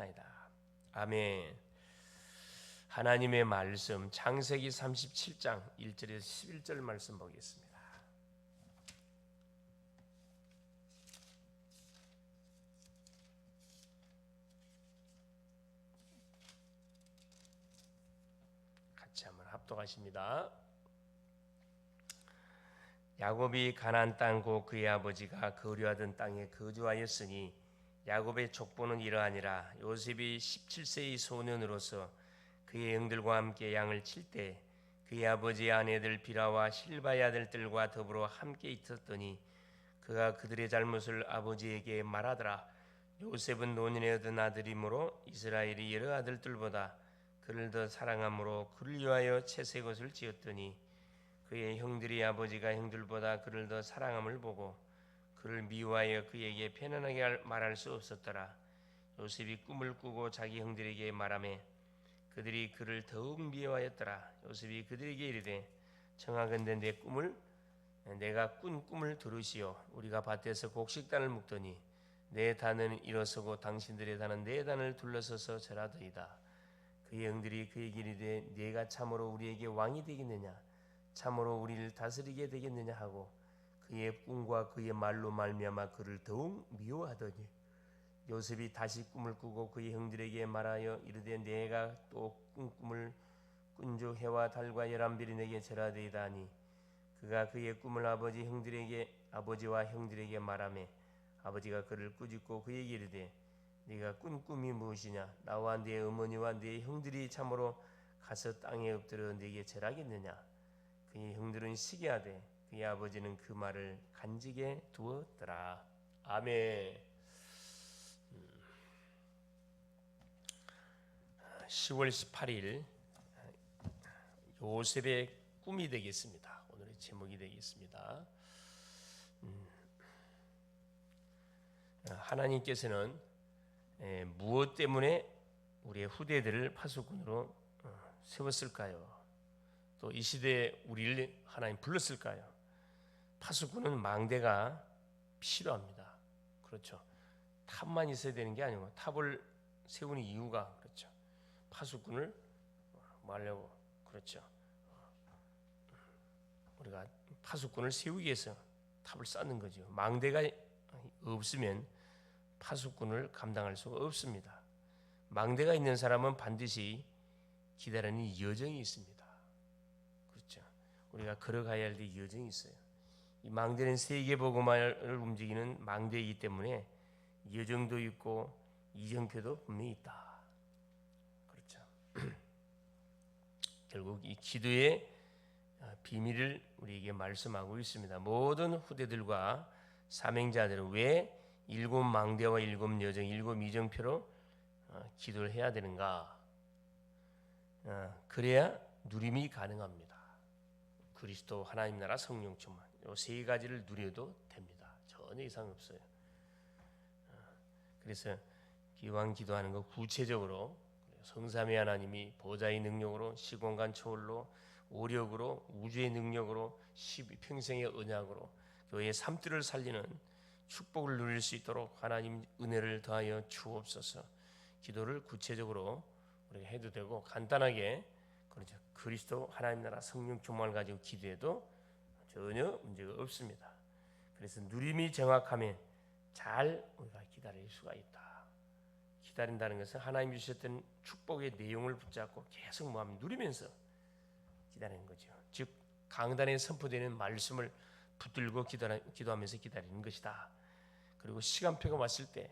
기도하옵나이다. 아멘. 하나님의 말씀 창세기 37장 1절에서 11절 말씀 보겠습니다. 같이 한번 합독하십니다. 야곱이 가나안 땅 곧 그의 아버지가 거류하던 땅에 거주하였으니 야곱의 족보는 이러하니라. 요셉이 17세의 소년으로서 그의 형들과 함께 양을 칠 때 그의 아버지의 아내들 비라와 실바의 아들들과 더불어 함께 있었더니 그가 그들의 잘못을 아버지에게 말하더라. 요셉은 노년에 얻은 아들이므로 이스라엘이 여러 아들들보다 그를 더 사랑함으로 그를 위하여 채색옷을 지었더니 그의 형들이 아버지가 형들보다 그를 더 사랑함을 보고 그를 미워하여 그에게 편안하게 말할 수 없었더라. 요셉이 꿈을 꾸고 자기 형들에게 말하며 그들이 그를 더욱 미워하였더라. 요셉이 그들에게 이르되 청하건대 내가 꾼 꿈을 들으시오. 우리가 밭에서 곡식단을 묶더니 내 단은 일어서고 당신들의 단은 내 단을 둘러서서 절하더이다. 그의 형들이 그에게 이르되 네가 참으로 우리에게 왕이 되겠느냐, 참으로 우리를 다스리게 되겠느냐 하고 그의 꿈과 그의 말로 말미암아 그를 더욱 미워하더니 요셉이 다시 꿈을 꾸고 그의 형들에게 말하여 이르되 내가 또 꾼 꿈을 꾼즉 해와 달과 11별이 내게 절하되이다 하니 그가 그의 꿈을 아버지와 형들에게 말하며 아버지가 그를 꾸짖고 그에게 이르되 네가 꾼 꿈이 무엇이냐, 나와 네 어머니와 네 형들이 참으로 가서 땅에 엎드려 네게 절하겠느냐. 그의 형들은 시기하되 그의 아버지는 그 말을 간직해 두었더라. 아멘. 10월 18일 요셉의 꿈이 되겠습니다. 오늘의 제목이 되겠습니다. 하나님께서는 무엇 때문에 우리의 후대들을 파수꾼으로 세웠을까요? 또 이 시대에 우리를 하나님 불렀을까요? 파수꾼은 망대가 필요합니다. 그렇죠. 탑만 있어야 되는 게 아니고 탑을 세우는 이유가 그렇죠. 파수꾼을 말려고 그렇죠. 우리가 파수꾼을 세우기 위해서 탑을 쌓는 거죠. 망대가 없으면 파수꾼을 감당할 수가 없습니다. 망대가 있는 사람은 반드시 기다리는 여정이 있습니다. 그렇죠. 우리가 걸어가야 할 때 여정이 있어요. 이 망대는 세계복음화를 움직이는 망대이기 때문에 여정도 있고 이정표도 분명히 있다. 그렇죠. 결국 이 기도의 비밀을 우리에게 말씀하고 있습니다. 모든 후대들과 사명자들은 왜 7 망대와 7 여정, 7 이정표로 기도를 해야 되는가? 그래야 누림이 가능합니다. 그리스도, 하나님 나라, 성령 충만, 이 세 가지를 누려도 됩니다. 전혀 이상 없어요. 그래서 기왕 기도하는 거 구체적으로 성삼위 하나님이 보좌의 능력으로, 시공간 초월로, 오력으로, 우주의 능력으로, 평생의 언약으로 교회의 삶들을 살리는 축복을 누릴 수 있도록 하나님 은혜를 더하여 주옵소서. 기도를 구체적으로 우리가 해도 되고 간단하게 그렇죠. 그리스도 하나님 나라 성령 충만을 가지고 기도해도 전혀 문제가 없습니다. 그래서 누림이 정확하면 잘 우리가 기다릴 수가 있다. 기다린다는 것은 하나님 주셨던 축복의 내용을 붙잡고 계속 누리면서 기다리는 거죠. 즉 강단에 선포되는 말씀을 붙들고 기도하면서 기다리는 것이다. 그리고 시간표가 왔을 때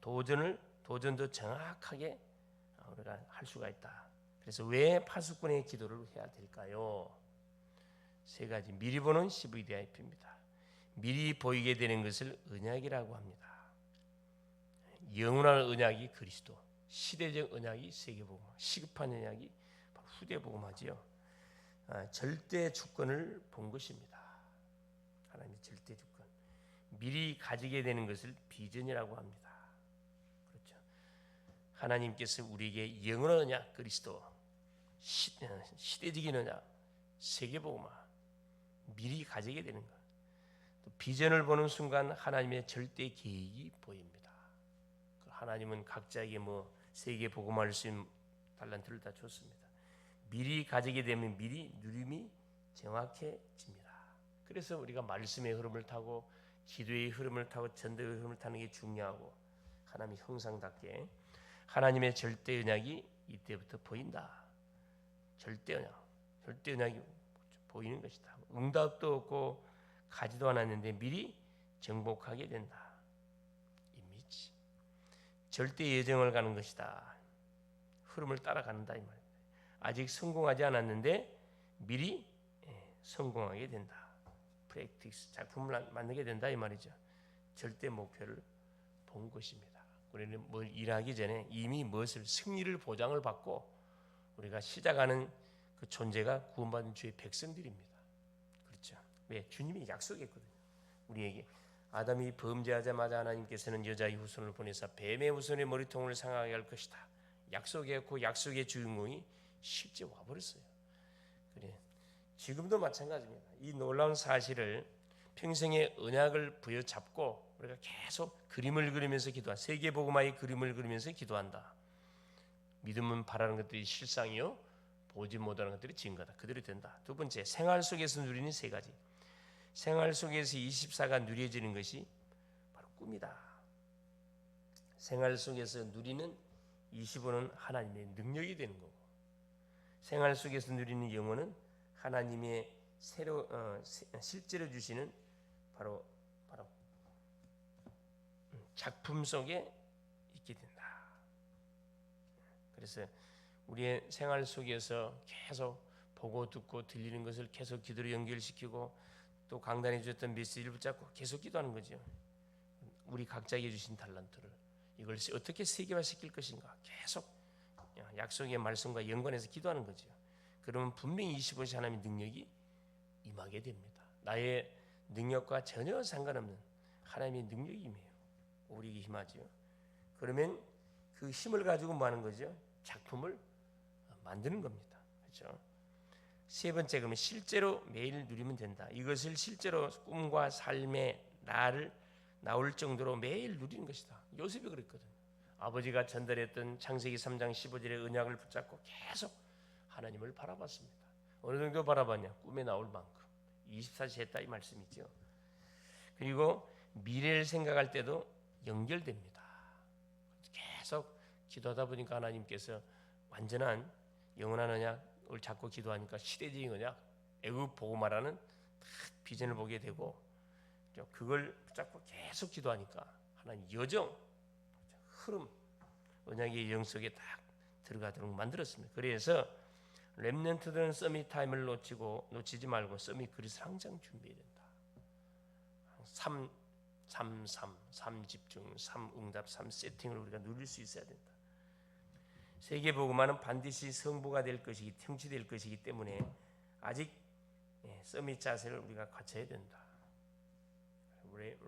도전도 정확하게 우리가 할 수가 있다. 그래서 왜 파수꾼의 기도를 해야 될까요? 세 가지. 미리 보는 CVDIP입니다. 미리 보이게 되는 것을 언약이라고 합니다. 영원한 언약이 그리스도, 시대적 언약이 세계복음, 시급한 언약이 후대복음하지요. 절대 주권을 본 것입니다. 하나님의 절대 주권. 미리 가지게 되는 것을 비전이라고 합니다. 그렇죠. 하나님께서 우리에게 영원한 언약 그리스도, 시대적인 언약 세계복음화 미리 가지게 되는 것. 또 비전을 보는 순간 하나님의 절대 계획이 보입니다. 하나님은 각자에게 뭐 세계 복음할 수 있는 달란트를 다 줬습니다. 미리 가지게 되면 미리 누림이 정확해집니다. 그래서 우리가 말씀의 흐름을 타고 기도의 흐름을 타고 전도의 흐름을 타는 게 중요하고 하나님의 형상답게 하나님의 절대 언약이 이때부터 보인다. 절대 언약이 보이는 것이다. 응답도 없고 가지도 않았는데 미리 정복하게 된다. 이미지. 절대 예정을 가는 것이다. 흐름을 따라간다 이 말입니다. 아직 성공하지 않았는데 미리 성공하게 된다. 프랙티스 작품을 만들게 된다 이 말이죠. 절대 목표를 본 것입니다. 우리는 뭘 일하기 전에 이미 무엇을 승리를 보장을 받고 우리가 시작하는 그 존재가 구원받은 주의 백성들입니다. 그렇죠? 왜? 주님이 약속했거든요. 우리에게 아담이 범죄하자마자 하나님께서는 여자의 후손을 보내사 뱀의 후손의 머리통을 상하게 할 것이다. 약속했고 약속의 주인공이 실제 와버렸어요. 그래. 지금도 마찬가지입니다. 이 놀라운 사실을 평생의 언약을 부여잡고 우리가 계속 그림을 그리면서 기도한다. 세계복음화의 그림을 그리면서 기도한다. 믿음은 바라는 것들이 실상이요 보지 못하는 것들이 증거다. 그대로 된다. 두 번째, 생활 속에서 누리는 세 가지. 생활 속에서 24가 누려지는 것이 바로 꿈이다. 생활 속에서 누리는 25는 하나님의 능력이 되는 거고, 생활 속에서 누리는 영혼은 하나님의 실제로 주시는 바로 작품 속에 있게 된다. 그래서 우리의 생활 속에서 계속 보고 듣고 들리는 것을 계속 기도로 연결시키고 또 강단에 주셨던 메시지를 붙잡고 계속 기도하는 거죠. 우리 각자에게 주신 달란트를 이걸 어떻게 세계화시킬 것인가 계속 약속의 말씀과 연관해서 기도하는 거죠. 그러면 분명히 25시 하나님의 능력이 임하게 됩니다. 나의 능력과 전혀 상관없는 하나님의 능력이 임해요. 우리에게 힘하죠. 그러면 그 힘을 가지고 뭐 하는 거죠? 작품을 만드는 겁니다. 그렇죠? 세 번째, 그러면 실제로 매일 누리면 된다. 이것을 실제로 꿈과 삶의 나를 나올 정도로 매일 누리는 것이다. 요셉이 그랬거든요. 아버지가 전달했던 창세기 3장 15절의 언약을 붙잡고 계속 하나님을 바라봤습니다. 어느 정도 바라봤냐? 꿈에 나올 만큼 24시 했다 이 말씀이죠. 그리고 미래를 생각할 때도 연결됩니다. 계속 기도하다 보니까 하나님께서 완전한 영원한 언약을 잡고 기도하니까 시대적인 언약, 애굽 복음화라는 비전을 보게 되고 그걸 붙잡고 계속 기도하니까 하나님 여정, 흐름, 언약의 영 속에 딱 들어가도록 만들었습니다. 그래서 렘넌트들은 서밋 타임을 놓치지 말고 서밋 그릇을 항상 준비해야 된다. 3 집중, 3 응답, 3 세팅을 우리가 누릴 수 있어야 된다. 세계 복음화는 반드시 성부가 될 것이기, 성취될 것이기 때문에 아직 서밋 자세를 우리가 갖춰야 된다.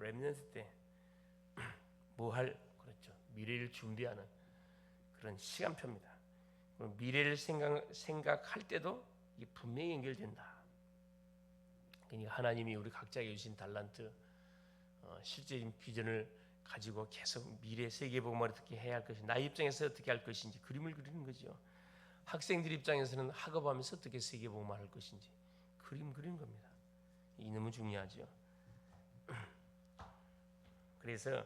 렘넌트 때 뭐 할 그렇죠. 미래를 준비하는 그런 시간표입니다. 미래를 생각할 때도 이게 분명히 연결된다. 그러니까 하나님이 우리 각자에게 주신 달란트, 실제적인 비전을 가지고 계속 미래 세계복음화를 어떻게 해야 할 것인지, 나의 입장에서 어떻게 할 것인지 그림을 그리는 거죠. 학생들 입장에서는 학업하면서 어떻게 세계복음화를 할 것인지 그림 그리는 겁니다. 이게 너무 중요하죠. 그래서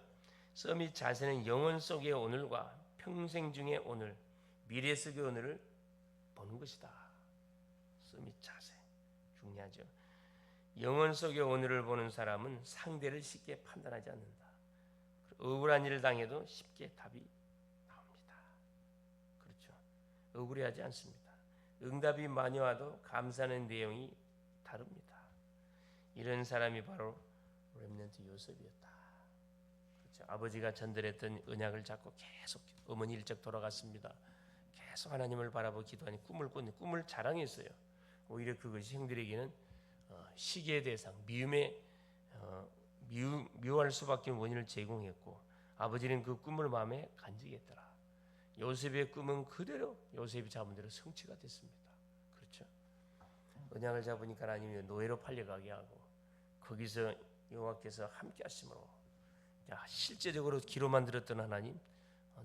서밋 자세는 영혼 속의 오늘과 평생 중의 오늘, 미래 속의 오늘을 보는 것이다. 서밋 자세 중요하죠. 영혼 속의 오늘을 보는 사람은 상대를 쉽게 판단하지 않는다. 억울한 일을 당해도 쉽게 답이 나옵니다. 그렇죠. 억울해하지 않습니다. 응답이 많이 와도 감사하는 내용이 다릅니다. 이런 사람이 바로 렘넌트 요셉이었다. 그렇죠. 아버지가 전달했던 언약을 잡고 계속 어머니 일찍 돌아갔습니다. 계속 하나님을 바라보고 기도하니 꿈을 자랑했어요. 오히려 그것이 형들에게는 시기의 대상, 미워할 수밖에 없는 원인을 제공했고 아버지는 그 꿈을 마음에 간직했더라. 요셉의 꿈은 그대로 요셉이 잡은 대로 성취가 됐습니다. 그렇죠. 언약을 잡으니까 하나님이 노예로 팔려가게 하고 거기서 여호와께서 함께 하심으로 실제적으로 기로만 들었던 하나님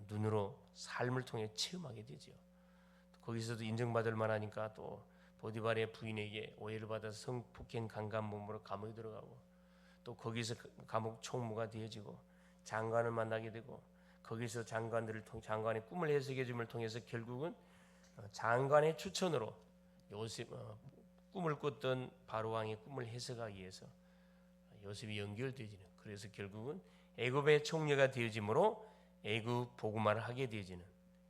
눈으로 삶을 통해 체험하게 되죠. 거기서도 인정받을 만하니까 또 보디발의 부인에게 오해를 받아서 성폭행 강간범으로 감옥에 들어가고, 또 거기서 감옥 총무가 되어지고 장관을 만나게 되고, 거기서 장관의 꿈을 해석해 줌을 통해서 결국은 장관의 추천으로 요셉 꿈을 꿨던 바로 왕의 꿈을 해석하기 위해서 요셉이 연결되어지는, 그래서 결국은 애굽의 총리가 되어짐으로 애굽 복음화를 하게 되어지는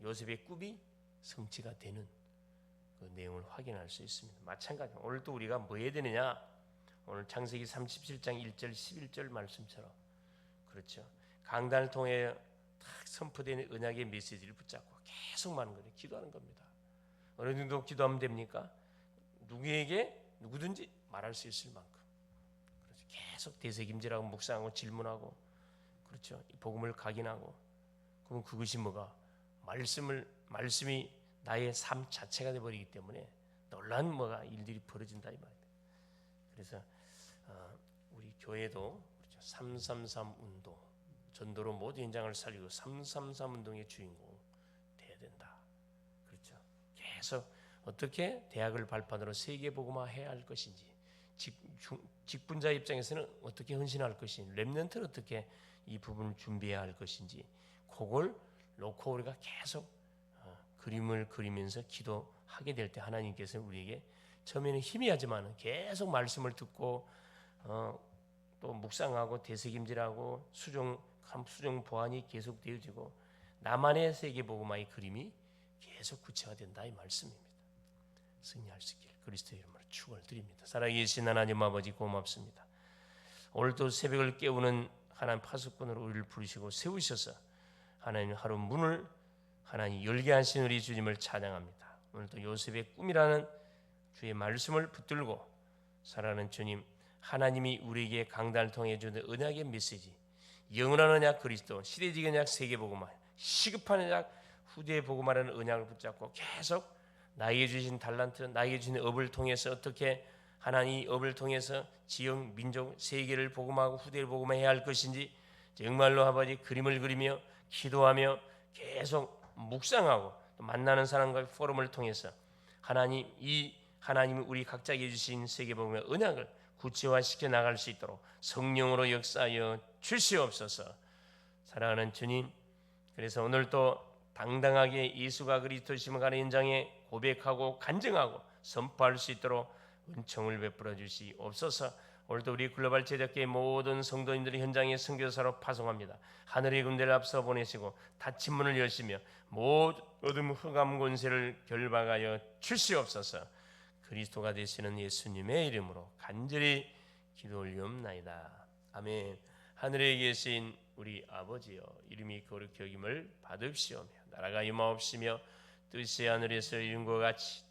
요셉의 꿈이 성취가 되는 그 내용을 확인할 수 있습니다. 마찬가지로 오늘 또 우리가 뭐 해야 되느냐? 오늘 창세기 37장 1절 11절 말씀처럼, 그렇죠, 강단을 통해 딱 선포되는 언약의 메시지를 붙잡고 계속 많은 거예요. 기도하는 겁니다. 어느 정도 기도하면 됩니까? 누구든지 말할 수 있을 만큼, 그렇죠, 계속 되새김질하고 묵상하고 질문하고, 그렇죠, 복음을 각인하고. 그럼 그것이 뭐가? 말씀이 나의 삶 자체가 돼 버리기 때문에 놀라운 일들이 벌어진다 이 말이에요. 그래서 우리 교회도 그렇죠, 333 운동, 전도로 모든 현장을 살리고 333 운동의 주인공 돼야 된다. 그렇죠. 계속 어떻게 대학을 발판으로 세계 복음화 해야 할 것인지, 직분자 입장에서는 어떻게 헌신할 것인지, 렘넌트는 어떻게 이 부분을 준비해야 할 것인지, 그걸 놓고 우리가 계속 그림을 그리면서 기도하게 될 때 하나님께서 우리에게 처음에는 희미하지만 계속 말씀을 듣고 또 묵상하고 되새김질하고 수정 보완이 계속 되어지고 나만의 세계 복음화의 그림이 계속 구체화된다 이 말씀입니다. 승리할 수 있기를 그리스도의 이름으로 축원을 드립니다. 살아계신 하나님 아버지 고맙습니다. 오늘도 새벽을 깨우는 하나님 파수꾼으로 우리를 부르시고 세우셔서 하나님 하루 문을 하나님 열게 하신 우리 주님을 찬양합니다. 오늘도 요셉의 꿈이라는 주의 말씀을 붙들고 살아가는 주님, 하나님이 우리에게 강단을 통해 주는 언약의 메시지, 영원한 언약 그리스도, 시대적 언약 세계복음화, 시급한 언약 후대의 복음화라는 언약을 붙잡고 계속 나에게 주신 달란트, 나에게 주신 업을 통해서 어떻게 하나님 업을 통해서 지역, 민족, 세계를 복음하고 후대를 복음해야 할 것인지 정말로 아버지 그림을 그리며 기도하며 계속 묵상하고 또 만나는 사람과의 포럼을 통해서 하나님이 우리 각자에게 주신 세계복음의 언약을 구체화시켜 나갈 수 있도록 성령으로 역사하여 주시옵소서. 사랑하는 주님, 그래서 오늘도 당당하게 예수가 그리스도심을 가는 현장에 고백하고 간증하고 선포할 수 있도록 은총을 베풀어 주시옵소서. 오늘도 우리 글로벌 제작계의 모든 성도님들이 현장에 선교사로 파송합니다. 하늘의 군대를 앞서 보내시고 닫힌 문을 여시며 모든 흑암 권세를 결박하여 주시옵소서. 그리스도가 되시는 예수님의 이름으로 간절히 기도 올리옵나이다. 아멘. 하늘에 계신 우리 아버지여, 이름이 거룩히 여김을 받으시오며 나라가 임하옵시며 뜻이 하늘에서 이룬 것 같이